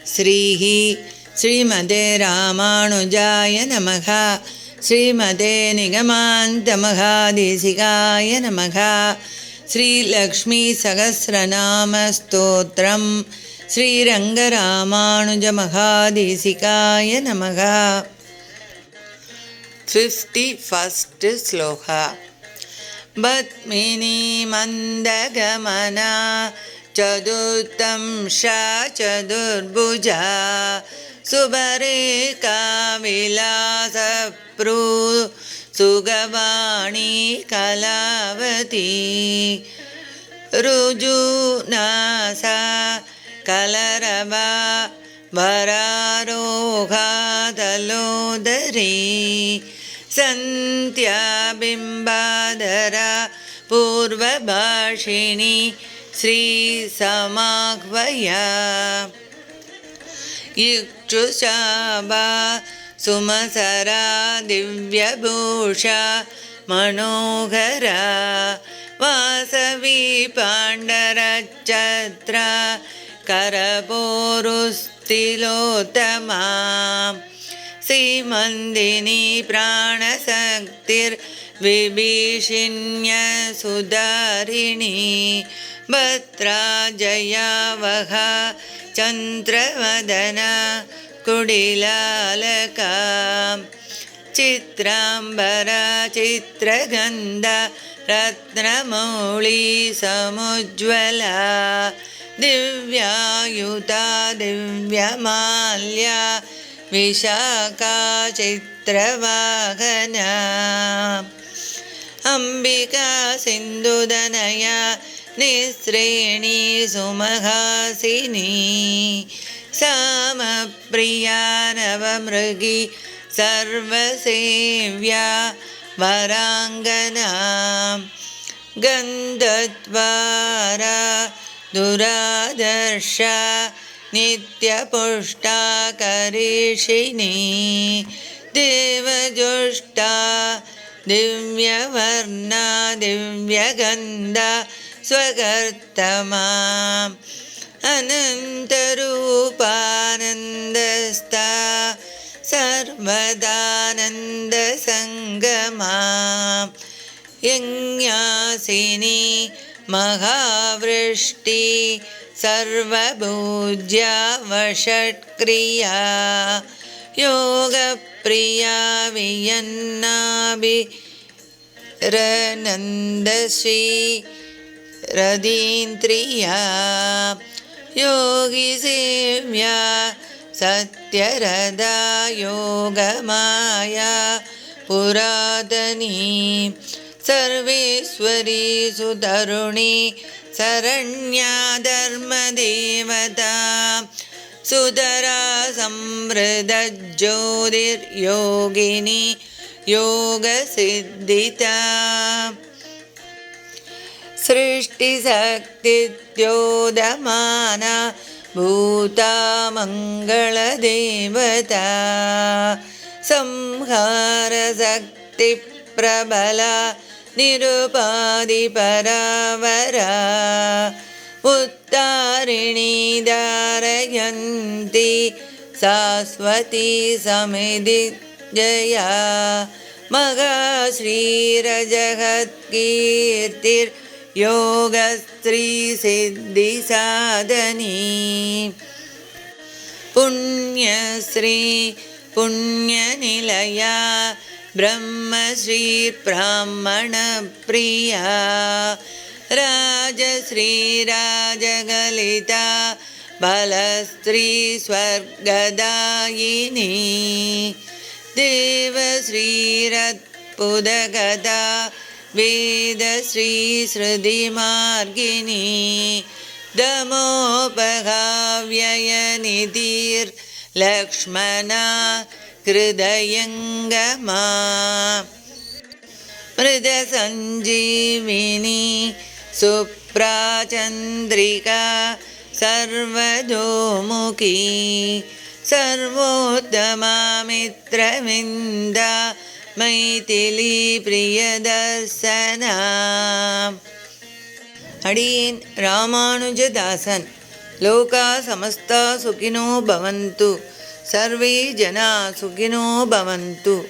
श्रीः श्रीमते रामानुजाय नमः। श्रीमते निगमान्तमहादेशिकाय नमः। श्रीलक्ष्मीसहस्रनामस्तोत्रम् श्रीरङ्गरामानुजमहादेशिकाय नमः। 51st श्लोका। पद्मिनी मन्दगमना चतुर्दंशा चतुर्भुजा सुबरेका विलासप्रू सुगवाणी कलावती ऋजुनासा कलरवा वरारोहादलोदरी सन्ध्याबिम्बाधरा पूर्वभाषिणी श्रीसमाह्वया इक्षुशाभा सुमसरा दिव्यभूषा मनोहरा वासवी पाण्डरच्छत्रा करपोरुस्तिलोत्तमा सीमन्दिनी प्राणशक्तिर्विभीषिण्यसुधारिणी भद्रा जयावहा चन्द्रवदना कुडिलालका चित्राम्बरा चित्रगन्धा रत्नमौळी समुज्ज्वला दिव्यायुता दिव्यमाल्या विशाखा चित्रवाहना अम्बिका सिन्धुदनया निःसृणी सुमहासिनी सामप्रिया नवमृगी सर्वसेव्या वराङ्गना गन्धद्वारा दुरादर्शा नित्यपुष्टा करीषिणी देवजुष्टा दिव्यवर्णा दिव्यगन्धा स्वकर्तमा अनन्तरूपानन्दस्था सर्वदानन्दसङ्गमा यज्ञासिनी महावृष्टि सर्वभूज्या वषट्क्रिया योगप्रिया वियन्नाभिरनन्दश्री रदीन्द्रिया योगिसेव्या सत्यरदा योगमाया पुरातनी सर्वेश्वरी सुतरुणी शरण्या धर्मदेवता सुधरा संवृतज्योतिर्योगिनी योगसिद्धिता सृष्टिशक्तिद्योतमाना भूता मङ्गलदेवता संहारशक्तिप्रबला निरुपाधिपरावरा उत्तारिणी धारयन्ती शाश्वती समिति जया महाश्रीरजगत्कीर्तिर्योगस्त्रीसिद्धिसाधनी पुण्यश्री पुण्यनिलया ब्रह्मश्री ब्राह्मणप्रिया राजश्री राजगलिता बलस्त्री स्वर्गदायिनी देवश्रीरत्पुदगदा वेदश्री श्रुतिमार्गिनी दमोपहाव्ययनिधिर्लक्ष्मणा हृदयङ्गमा मृदसञ्जीविनी सुप्राचन्द्रिका सर्वतोमुखी सर्वोत्तमा मित्रविन्दा मैथिली प्रियदर्शना. அடியேன் ராமானுஜதாசன் లోకా సమస్తా సుఖినో భవంతు. సర్వే జనా సుఖినో భవంతు.